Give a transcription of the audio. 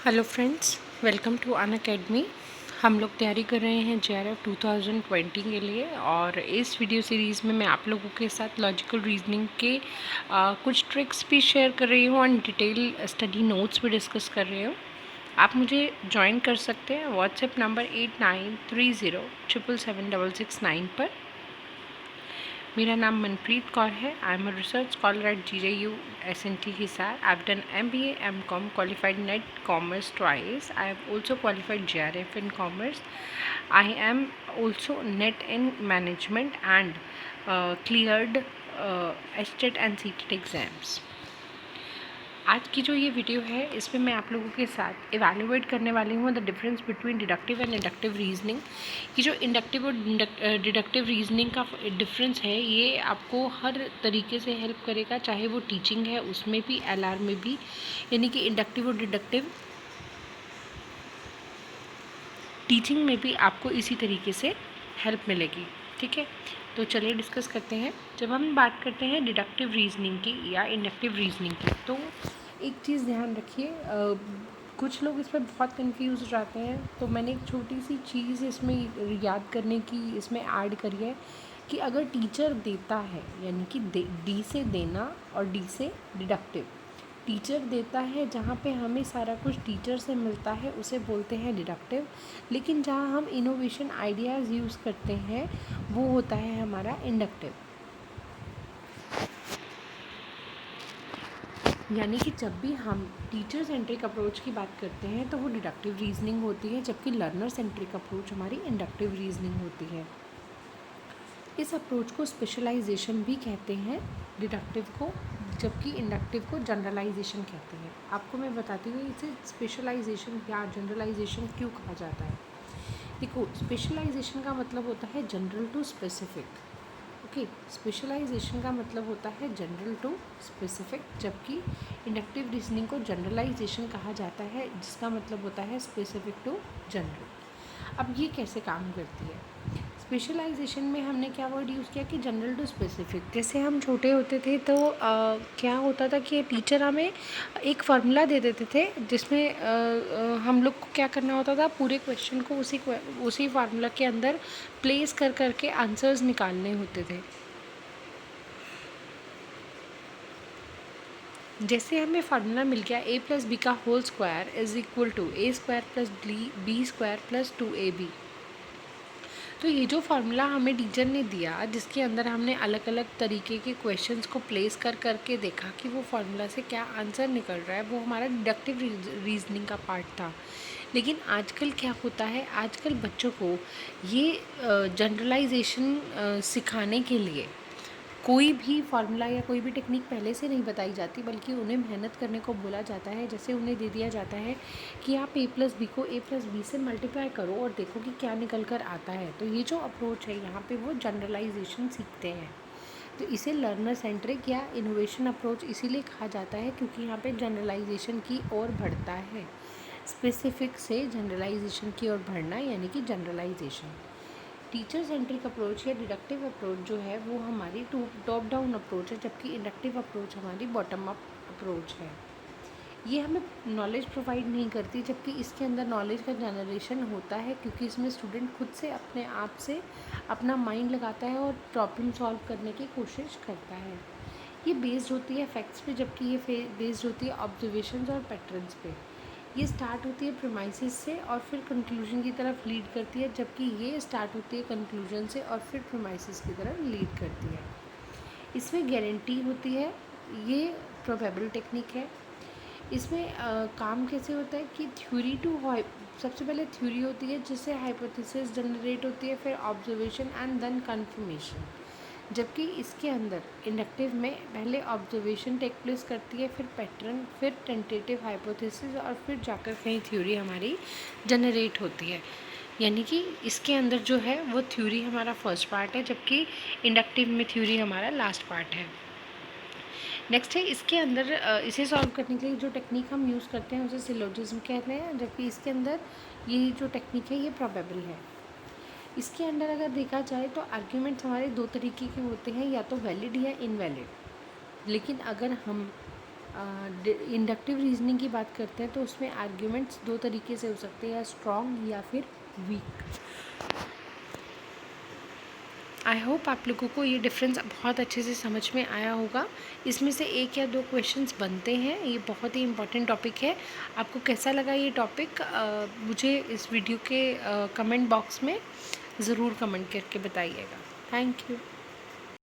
Hello friends, welcome to Unacademy. हम लोग तैयारी कर रहे हैं JRF 2020 के लिए और इस वीडियो सीरीज़ में मैं आप लोगों के साथ लॉजिकल रीजनिंग के कुछ ट्रिक्स भी शेयर कर रही हूँ और डिटेल स्टडी नोट्स भी डिस्कस कर रही हूँ। आप मुझे ज्वाइन कर सकते हैं व्हाट्सएप नंबर 8930777669 पर। मेरा नाम मनप्रीत कौर है। I am a research scholar at GJU SNT Hisar. I've done MBA, MCom, qualified NET Commerce twice. I have also qualified JRF in Commerce. I am also NET in Management and cleared HTET and CTET exams. आज की जो ये video है इसमें मैं आप लोगों के साथ इवैल्यूएट करने वाली हूँ the difference between deductive and inductive reasoning. कि जो इंडक्टिव और डिडक्टिव रीजनिंग का डिफरेंस है ये आपको हर तरीके से हेल्प करेगा, चाहे वो टीचिंग है उसमें भी, LR में भी। यानी कि इंडक्टिव और डिडक्टिव टीचिंग में भी आपको इसी तरीके से हेल्प मिलेगी। ठीक है, तो चलिए डिस्कस करते हैं। जब हम बात करते हैं डिडक्टिव रीजनिंग की या इंडक्टिव रीजनिंग की, तो एक चीज़ ध्यान रखिए, कुछ लोग इसमें बहुत कंफ्यूज हो जाते हैं। तो मैंने एक छोटी सी चीज़ इसमें याद करने की इसमें ऐड करी है कि अगर टीचर देता है, यानी कि डी से देना और डी से डिडक्टिव। टीचर देता है जहाँ पे हमें सारा कुछ टीचर से मिलता है उसे बोलते हैं डिडक्टिव, लेकिन जहाँ हम इनोवेशन आइडियाज़ यूज़ करते हैं वो होता है हमारा इंडक्टिव। यानी कि जब भी हम टीचर सेंट्रिक अप्रोच की बात करते हैं तो वो डिडक्टिव रीजनिंग होती है, जबकि लर्नर सेंट्रिक अप्रोच हमारी इंडक्टिव रीजनिंग होती है। इस अप्रोच को स्पेशलाइजेशन भी कहते हैं डिडक्टिव को, जबकि इंडक्टिव को जनरलाइजेशन कहते हैं। आपको मैं बताती हूँ इसे स्पेशलाइजेशन या जनरलाइजेशन क्यों कहा जाता है। देखो, स्पेशलाइजेशन का मतलब होता है general to specific. Okay, specialisation का मतलब होता है जनरल टू स्पेसिफिक, जबकि इंडक्टिव रीजनिंग को जनरलाइजेशन कहा जाता है, जिसका मतलब होता है स्पेसिफिक टू जनरल। अब ये कैसे काम करती है? स्पेशलाइजेशन में हमने क्या वर्ड यूज़ किया कि जनरल टू स्पेसिफिक। जैसे हम छोटे होते थे तो क्या होता था कि टीचर हमें एक फार्मूला दे देते थे, जिसमें हम लोग को क्या करना होता था, पूरे क्वेश्चन को उसी फार्मूला के अंदर प्लेस कर करके आंसर्स निकालने होते थे। जैसे हमें फार्मूला मिल गया a+b का whole square is equal to a² + b² + 2ab। तो ये जो फार्मूला हमें टीचर ने दिया, जिसके अंदर हमने अलग अलग तरीके के क्वेश्चंस को प्लेस कर करके देखा कि वो फार्मूला से क्या आंसर निकल रहा है, वो हमारा डिडक्टिव रीजनिंग का पार्ट था। लेकिन आजकल क्या होता है, आजकल बच्चों को ये जनरलाइजेशन सिखाने के लिए कोई भी फार्मूला या कोई भी टेक्निक पहले से नहीं बताई जाती, बल्कि उन्हें मेहनत करने को बोला जाता है। जैसे उन्हें दे दिया जाता है कि आप a+b को a+b से मल्टीप्लाई करो और देखो कि क्या निकल कर आता है। तो ये जो अप्रोच है यहाँ पे वो जनरलाइजेशन सीखते हैं। तो इसे लर्नर सेंट्रिक या इनोवेशन अप्रोच इसीलिए कहा जाता है क्योंकि यहाँ पे जनरलाइजेशन की ओर बढ़ता है। स्पेसिफिक से जनरलाइजेशन की ओर बढ़ना, यानी कि जनरलाइजेशन। टीचर सेंट्रिक अप्रोच या डिडक्टिव अप्रोच जो है वो हमारी टॉप डाउन अप्रोच है, जबकि इंडक्टिव अप्रोच हमारी बॉटम अप अप्रोच है। ये हमें नॉलेज प्रोवाइड नहीं करती, जबकि इसके अंदर नॉलेज का जनरेशन होता है, क्योंकि इसमें स्टूडेंट खुद से अपने आप से अपना माइंड लगाता है और प्रॉब्लम सॉल्व करने की कोशिश करता है। ये बेस्ड होती है फैक्ट्स पे, जबकि ये बेस्ड होती है ऑब्जर्वेशंस और पैटर्न्स पे। ये स्टार्ट होती है प्रीमाइसिस से और फिर कंक्लूजन की तरफ लीड करती है, जबकि ये स्टार्ट होती है कंक्लूजन से और फिर प्रीमाइसिस की तरफ लीड करती है। इसमें गारंटी होती है, ये प्रोबेबल टेक्निक है। इसमें काम कैसे होता है कि थ्योरी टू सबसे पहले थ्योरी होती है, जिससे हाइपोथेसिस जनरेट होती है, फिर ऑब्जर्वेशन एंड देन कन्फर्मेशन। जबकि इसके अंदर इंडक्टिव में पहले ऑब्जर्वेशन टेक प्लेस करती है, फिर पैटर्न, फिर टेंटेटिव हाइपोथेसिस और फिर जाकर कहीं थ्योरी हमारी जनरेट होती है। यानी कि इसके अंदर जो है वो थ्योरी हमारा फर्स्ट पार्ट है, जबकि इंडक्टिव में थ्योरी हमारा लास्ट पार्ट है। नेक्स्ट है इसके अंदर इसे सॉल्व करने के लिए जो टेक्निक हम यूज़ करते हैं उसे सिलोजिज्म कहते हैं, जबकि इसके अंदर ये जो टेक्निक है ये प्रोबेबल है। इसके अंदर अगर देखा जाए तो आर्ग्यूमेंट्स हमारे दो तरीके के होते हैं, या तो वैलिड या इनवैलिड। लेकिन अगर हम इंडक्टिव रीजनिंग की बात करते हैं तो उसमें आर्ग्यूमेंट्स दो तरीके से हो सकते हैं, या स्ट्रॉन्ग या फिर वीक। आई होप आप लोगों को ये डिफरेंस बहुत अच्छे से समझ में आया होगा। इसमें से एक या दो क्वेश्चंस बनते हैं, ये बहुत ही इंपॉर्टेंट टॉपिक है। आपको कैसा लगा ये टॉपिक, मुझे इस वीडियो के कमेंट बॉक्स में ज़रूर कमेंट करके बताइएगा। Thank you.